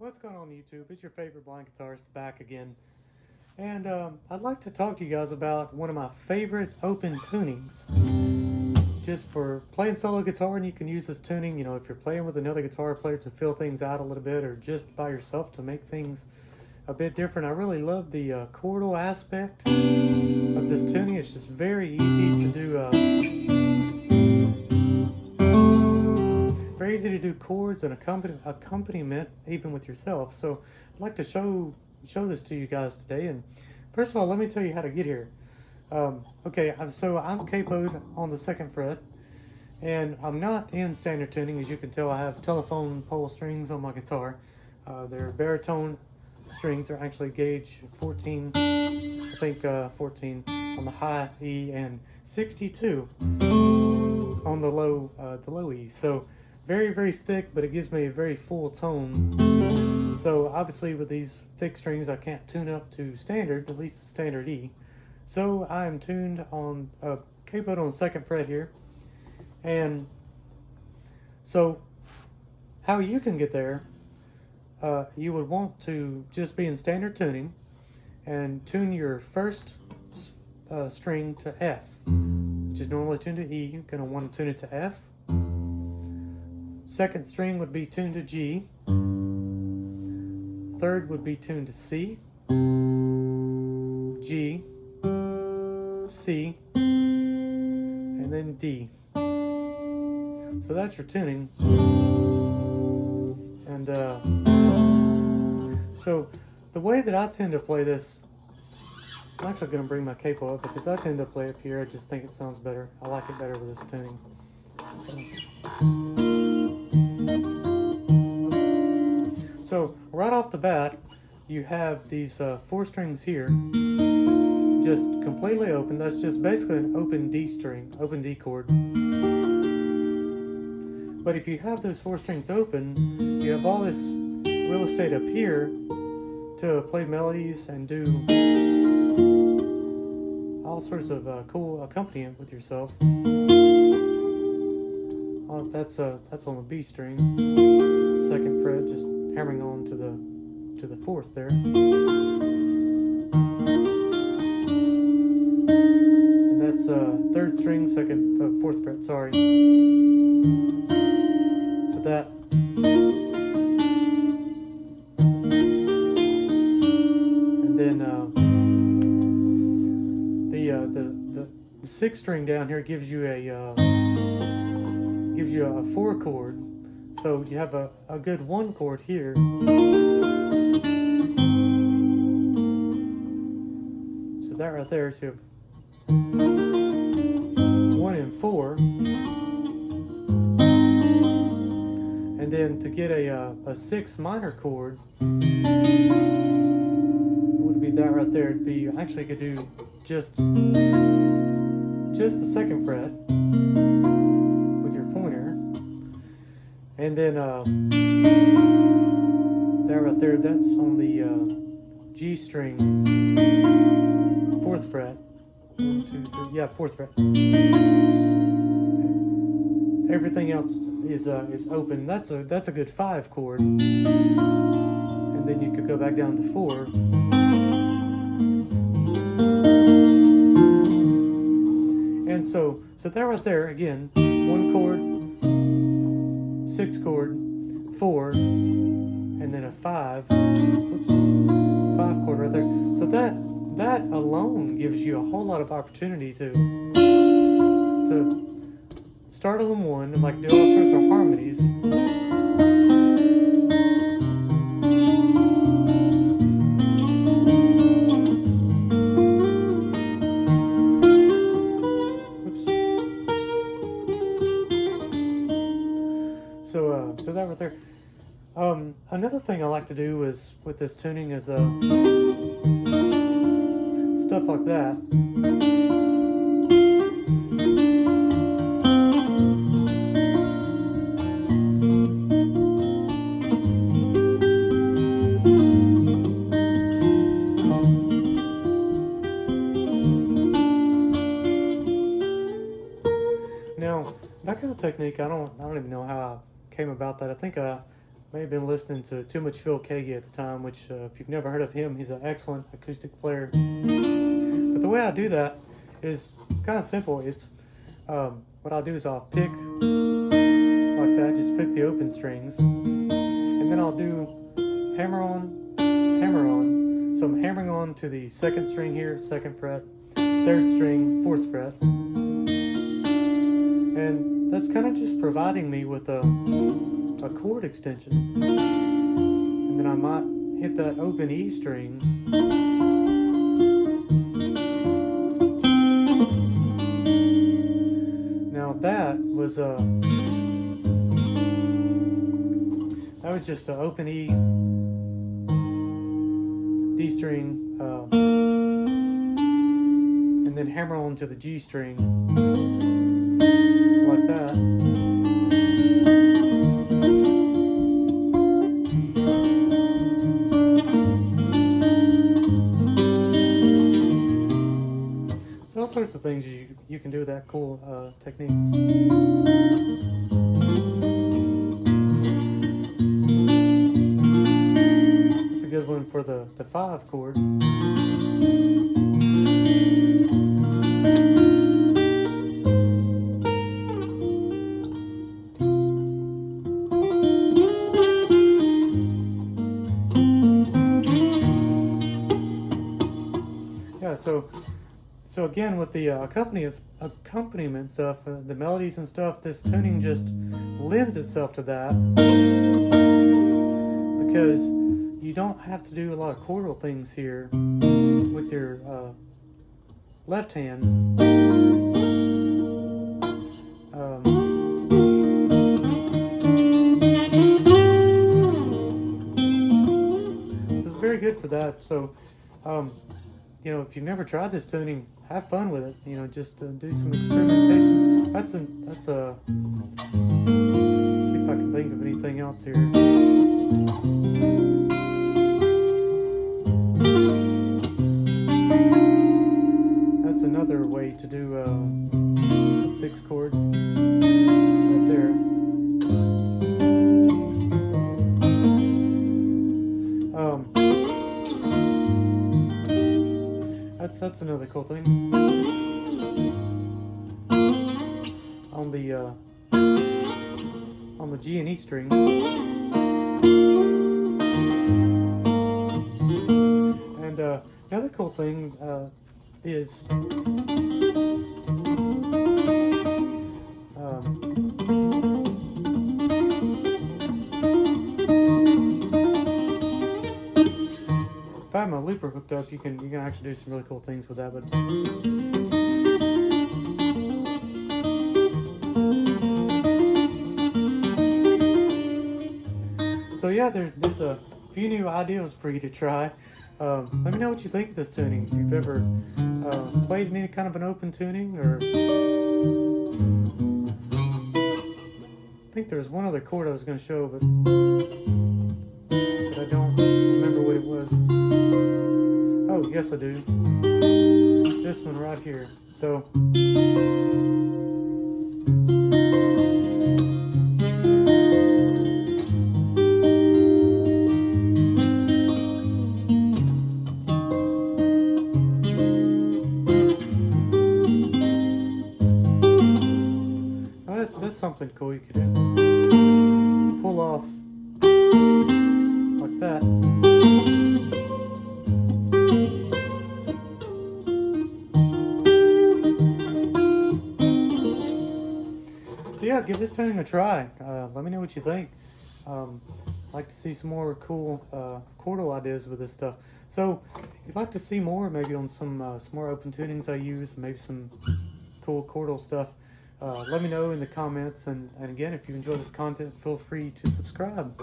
What's going on YouTube? It's your favorite blind guitarist back again. And I'd like to talk to you guys about one of my favorite open tunings. Just for playing solo guitar, and you can use this tuning, you know, if you're playing with another guitar player to fill things out a little bit, or just by yourself to make things a bit different. I really love the chordal aspect of this tuning. It's just very easy to do chords and accompaniment even with yourself. So I'd like to show this to you guys today. And first of all, let me tell you how to get here. Okay, so I'm capoed on the 2nd fret, and I'm not in standard tuning. As you can tell, I have telephone pole strings on my guitar. They're baritone strings. They're actually gauge 14, I think 14 on the high E and 62 on the low E. So very, very thick, but it gives me a very full tone. So obviously with these thick strings, I can't tune up to standard, at least the standard E. So I am tuned on, capoed on the 2nd fret here. And so how you can get there, you would want to just be in standard tuning and tune your first string to F, which is normally tuned to E. You're going to want to tune it to F. 2nd string would be tuned to G. 3rd would be tuned to C, G, C, and then D. So that's your tuning. And so the way that I tend to play this, I'm actually going to bring my capo up because I tend to play up here. I just think it sounds better. I like it better with this tuning. So right off the bat, you have these 4 strings here, just completely open. That's just basically an open D string, open D chord. But if you have those 4 strings open, you have all this real estate up here to play melodies and do all sorts of cool accompaniment with yourself. That's on the B string, 2nd fret, just hammering on to the 4th there. And that's 3rd string, 4th fret, sorry. So that. And then the 6th string down here gives you a 4 chord. So you have a good 1 chord here. So that right there, so you have 1 and 4. And then to get a 6 minor chord, it would be that right there. It'd be, actually you could do just the 2nd fret with your pointer. And then that right there, that's on the G string, 4th fret. 1, 2, 3, yeah, 4th fret. Everything else is open. That's a good 5 chord. And then you could go back down to 4. And so that right there, again, 1 chord, 6 chord, 4, and then a 5. Oops, 5 chord right there. So that alone gives you a whole lot of opportunity to start on 1 and like do all sorts of harmonies. So that right there. Another thing I like to do is with this tuning is stuff like that. Now, that kind of technique, I don't even know how I came about that. I think may have been listening to too much Phil Kagi at the time, which if you've never heard of him, he's an excellent acoustic player. But the way I do that is kind of simple. It's what I'll do is I'll pick like that, just pick the open strings, and then I'll do hammer on, hammer on. So I'm hammering on to the second string here, second fret, third string, fourth fret, and that's kind of just providing me with a chord extension. And then I might hit that open E string. Now that was just an open E, D string, and then hammer on to the G string like that. So all sorts of things you can do with that cool technique. Good one for the 5 chord. Yeah, so again with the accompaniment stuff, the melodies and stuff, this tuning just lends itself to that because you don't have to do a lot of chordal things here with your left hand. So it's very good for that. So, you know, if you've never tried this tuning, have fun with it. You know, just do some experimentation. That's a. See if I can think of anything else here. That's another way to do a 6 chord right there. That's another cool thing. On the G and E string. And the other cool thing is if I have my looper hooked up, you can actually do some really cool things with that. But so yeah, there's a few new ideas for you to try. Let me know what you think of this tuning. If you've ever played any kind of an open tuning, or I think there's one other chord I was going to show, but I don't remember what it was. Oh, yes I do. This one right here. So that's something cool you could do. Pull off like that. So yeah, give this tuning a try. Let me know what you think. I'd like to see some more cool chordal ideas with this stuff. So if you'd like to see more, maybe on some more open tunings I use, maybe some cool chordal stuff, let me know in the comments, and again, if you enjoy this content, feel free to subscribe.